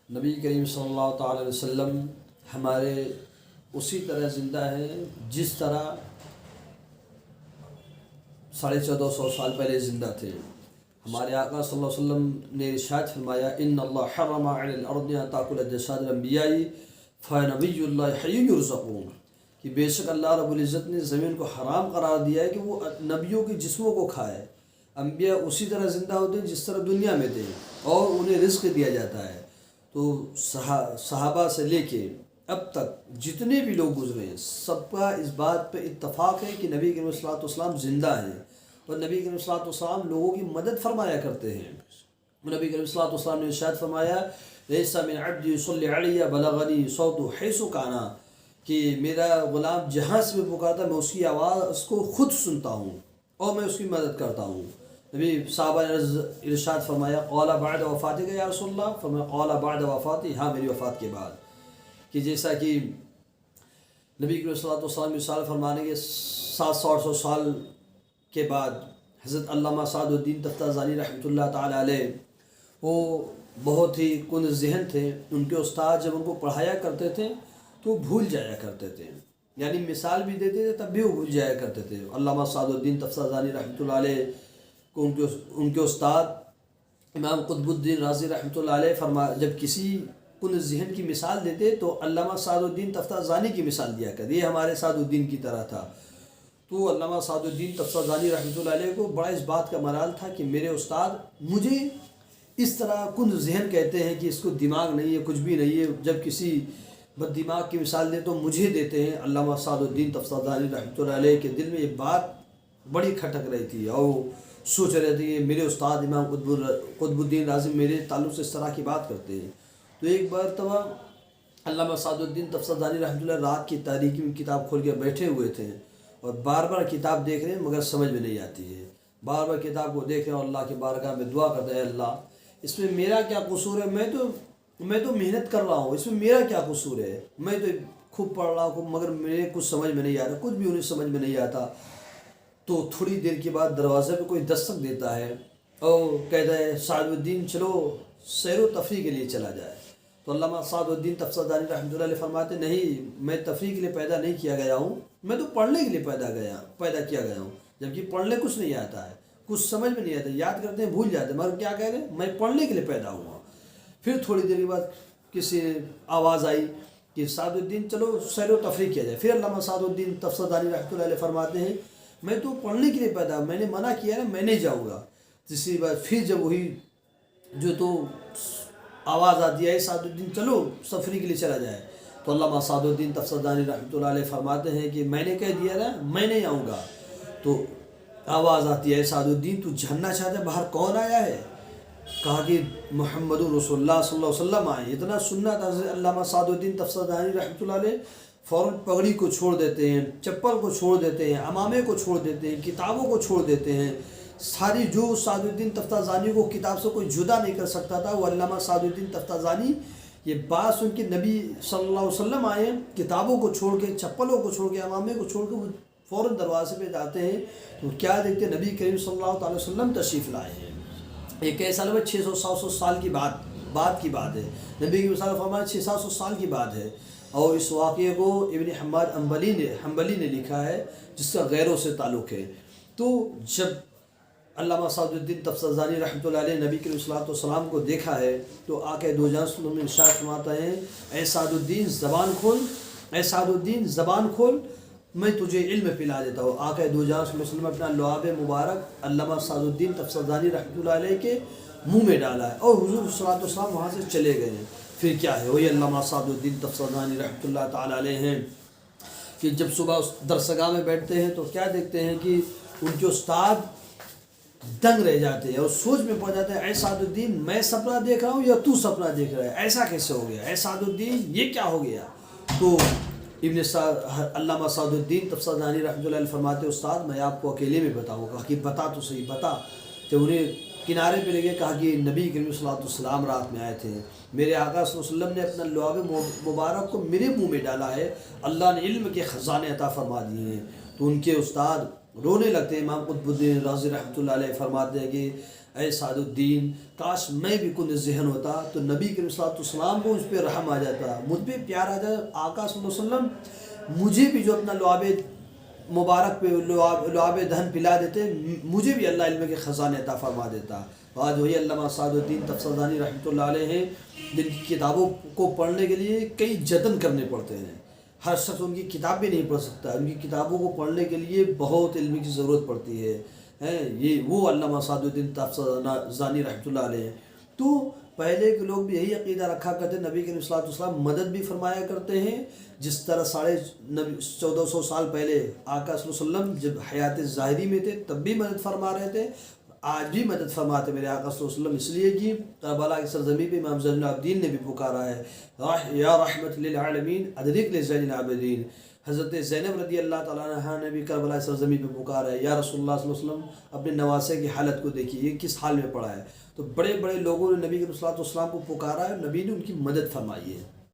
نبی کریم صلی اللہ تعالی علیہ وسلم ہمارے اسی طرح زندہ ہیں جس طرح 1450 سال پہلے زندہ تھے۔ ہمارے آقا صلی اللہ علیہ وسلم نے ارشاد فرمایا ان اللہ حرم علی الارض ان تاکل اجساد الانبیاء فنبی اللہ حی یرزقون، کہ بے شک اللہ رب العزت نے زمین کو حرام قرار دیا ہے کہ وہ نبیوں کے جسموں کو کھائے۔ انبیاء اسی طرح زندہ ہوتے ہیں جس طرح دنیا میں تھے اور انہیں رزق دیا جاتا ہے۔ تو صحابہ سے لے کے اب تک جتنے بھی لوگ گزرے ہیں سب کا اس بات پہ اتفاق ہے کہ نبی کریم صلی اللہ علیہ وسلم زندہ ہیں، اور نبی کریم صلی اللہ علیہ وسلم لوگوں کی مدد فرمایا کرتے ہیں۔ نبی کریم صلی اللہ علیہ وسلم نے ارشاد فرمایا لیس من عبد یصلی علی بلغنی صوت حیث کانا، کہ میرا غلام جہاں سے بھی پکارتا میں اس کی آواز اس کو خود سنتا ہوں اور میں اس کی مدد کرتا ہوں۔ نبی صحابہ نے ارشاد فرمایا قال بعد وفاتک یا رسول اللہ، فرمایا قال بعد وفاتی، ہاں میری وفات کے بعد، کہ جیسا کہ نبی کریم صلی اللہ علیہ وسلم مثال فرمانے کے 700-800 سال کے بعد حضرت علامہ سعد الدین تفتازانی رحمۃ اللہ تعالی علیہ، وہ بہت ہی کن ذہن تھے۔ ان کے استاد جب ان کو پڑھایا کرتے تھے تو بھول جایا کرتے تھے، یعنی مثال بھی دیتے تھے تب بھی وہ بھول جایا کرتے تھے۔ علامہ سعد الدین تفتازانی رحمۃ اللہ علیہ کو ان کے استاد امام قطب الدین رازی رحمۃ اللہ علیہ جب کسی کن ذہن کی مثال دیتے تو علامہ سعد الدین تفتازانی کی مثال دیا کرتے، یہ ہمارے سعد الدین کی طرح تھا۔ تو علامہ سعد الدین تفتازانی رحمۃ اللہ علیہ کو بڑا اس بات کا ملال تھا کہ میرے استاد مجھے اس طرح کن ذہن کہتے ہیں کہ اس کو دماغ نہیں ہے، کچھ بھی نہیں ہے، جب کسی بد دماغ کی مثال دیں تو مجھے دیتے ہیں۔ علامہ سعد الدین تفتازانی رحمۃ اللہ علیہ کے دل میں یہ بات بڑی کھٹک رہی تھی اور سوچ رہے تھے کہ میرے استاد امام قطب الدین رازی میرے تعلق سے اس طرح کی بات کرتے ہیں۔ تو ایک بار تب علامہ سعد الدین تفتازانی رحمۃ اللہ رات کی تاریکی میں کتاب کھول کے بیٹھے ہوئے تھے اور بار بار کتاب دیکھ رہے ہیں مگر سمجھ میں نہیں آتی ہے۔ بار بار کتاب کو دیکھ رہے ہیں اور اللہ کے بارگاہ میں دعا کرتے ہیں اللہ اس میں میرا کیا قصور ہے، میں تو محنت کر رہا ہوں، اس میں میرا کیا قصور ہے، میں تو خوب پڑھ رہا ہوں مگر میرے کچھ سمجھ میں نہیں آ رہا، کچھ بھی انہیں سمجھ میں نہیں آتا۔ تو تھوڑی دیر کے بعد دروازے پہ کوئی دستک دیتا ہے اور کہتا ہے سعد الدین چلو سیر و تفریح کے لیے چلا جائے۔ تو علامہ سعد الدین تفتازانی رحمۃ اللہ علیہ فرماتے نہیں، میں تفریح کے لیے پیدا نہیں کیا گیا ہوں، میں تو پڑھنے کے لیے پیدا کیا گیا ہوں، جبکہ پڑھنے کچھ نہیں آتا ہے، کچھ سمجھ میں نہیں آتا، یاد کرتے ہیں بھول جاتے ہیں، مگر کیا کہہ رہے ہیں میں پڑھنے کے لیے پیدا ہوا۔ پھر تھوڑی دیر کے بعد کسی آواز آئی کہ سعد الدین چلو سیر و تفریح کیا جائے۔ پھر علامہ سعد الدین تفتازانی رحمۃ اللہ علیہ فرماتے ہیں میں تو پڑھنے کے لیے پیدا، میں نے منع کیا ہے میں نہیں جاؤں گا۔ تیسری بار پھر جب وہی جو تو آواز آتی ہے سعد الدین چلو تفریح کے لیے چلا جائے، تو علامہ سعد الدین تفتازانی رحمۃ اللہ علیہ فرماتے ہیں کہ میں نے کہہ دیا نا میں نہیں آؤں گا۔ تو آواز آتی ہے سعد الدین تو جاننا چاہتا ہے باہر کون آیا ہے؟ کہا کہ محمد رسول اللہ صلی اللہ علیہ وسلم آئے۔ اتنا سننا تھا علامہ سعد الدین تفتازانی رحمۃ اللہ علیہ فوراً پگڑی کو چھوڑ دیتے ہیں، چپل کو چھوڑ دیتے ہیں، امامے کو چھوڑ دیتے ہیں، کتابوں کو چھوڑ دیتے ہیں، ساری جو سعد الدین تفتازانی کو کتاب سے کوئی جدا نہیں کر سکتا تھا وہ علامہ سعد الدین تفتازانی یہ بات سن کے نبی صلی اللہ علیہ وسلم آئے، کتابوں کو چھوڑ کے، چپلوں کو چھوڑ کے، امامے کو چھوڑ کے وہ فوراً دروازے پہ جاتے ہیں تو کیا دیکھتے ہیں نبی کریم صلی اللہ تعالی وسلم تشریف لائے ہیں۔ یہ کئی سال میں 600-700 سال کی بات کی بات ہے، نبی کی مثال فرمایا 600-700 سال کی بات ہے، اور اس واقعے کو ابن حماد حنبلی نے لکھا ہے جس کا غیروں سے تعلق ہے۔ تو جب علامہ سعد الدین تفتازانی رحمۃ اللہ علیہ نبی کریم صلی اللہ علیہ وسلم کو دیکھا ہے تو آقا دو جہاں صلی اللہ علیہ وسلم ارشاد فرماتا ہے اے سعد الدین زبان کھول، اے سعد الدین زبان کھول، میں تجھے علم پلا دیتا ہوں۔ آقا دو جہاں صلی اللہ علیہ وسلم اپنا لعاب مبارک علامہ سعد الدین تفتازانی رحمۃ اللہ علیہ کے منہ میں ڈالا ہے اور حضور صلی اللہ علیہ وسلم وہاں سے چلے گئے ہیں۔ پھر کیا ہے وہی علامہ سعد الدین تفتازانی رحمۃ اللہ تعالی علیہ ہیں کہ جب صبح درسگاہ میں بیٹھتے ہیں تو کیا دیکھتے ہیں کہ ان کے استاد دنگ رہ جاتے ہیں اور سوچ میں پڑ جاتے ہیں اے سعد الدین میں سپنا دیکھ رہا ہوں یا تو سپنا دیکھ رہا ہے، ایسا کیسے ہو گیا، اے سعد الدین یہ کیا ہو گیا؟ تو علامہ سعد الدین تفتازانی رحمۃ اللہ علیہ فرماتے استاد میں آپ کو اکیلے میں بتاؤں گا کہ بتا تو صحیح بتا۔ تو انہیں کنارے پہ لے کے کہا کہ نبی کریم صلی اللہ علیہ وسلم رات میں آئے تھے، میرے آقا صلی اللہ علیہ وسلم نے اپنا لعاب مبارک کو میرے منہ میں ڈالا ہے، اللہ نے علم کے خزانے عطا فرما دیے ہیں۔ تو ان کے استاد رونے لگتے ہیں، امام قطب الدین رازی رحمۃ اللہ علیہ فرماتے ہیں کہ اے سعد الدین کاش میں بھی کن ذہن ہوتا تو نبی کریم صلی اللہ علیہ وسلم کو اس پہ رحم آ جاتا، مجھ پہ پیار آ جاتا، آقا صلی اللہ علیہ وسلم مجھے بھی جو اپنا لعاب مبارک پہ لعاب دہن پلا دیتے، مجھے بھی اللہ علم کے خزانے عطا فرما دیتا۔ آج وہی علامہ سعد الدین تفسیرانی رحمۃ اللہ علیہ ہیں جن کی کتابوں کو پڑھنے کے لیے کئی جتن کرنے پڑتے ہیں، ہر شخص ان کی کتاب بھی نہیں پڑھ سکتا، ان کی کتابوں کو پڑھنے کے لیے بہت علم کی ضرورت پڑتی ہے۔ یہ وہ علامہ سعد الدین تفسیرانی رحمۃ اللہ علیہ۔ تو پہلے کے لوگ بھی یہی عقیدہ رکھا کرتے، نبی کریم صلی اللہ علیہ وسلم مدد بھی فرمایا کرتے ہیں، جس طرح 1450 سال پہلے آقا صلی اللہ علیہ وسلم جب حیات ظاہری میں تھے تب بھی مدد فرما رہے تھے، آج بھی مدد فرماتے میرے آقا صلی اللہ علیہ وسلم، اس لیے کہ کربلا کی سرزمین پہ امام زین العابدین نے بھی پکارا ہے یا رحمت للعالمین ادرک لزین العابدین۔ حضرت زینب رضی اللہ تعالیٰ عنہ نے بھی کربلا کی سرزمین پہ پکارا ہے یا رسول اللہ صلی اللہ علیہ وسلم اپنے نواسے کی حالت کو دیکھیے یہ کس حال میں پڑا ہے۔ تو بڑے بڑے لوگوں نے نبی صلی اللہ علیہ وسلم کو پکارا ہے، نبی نے ان کی مدد فرمائی ہے۔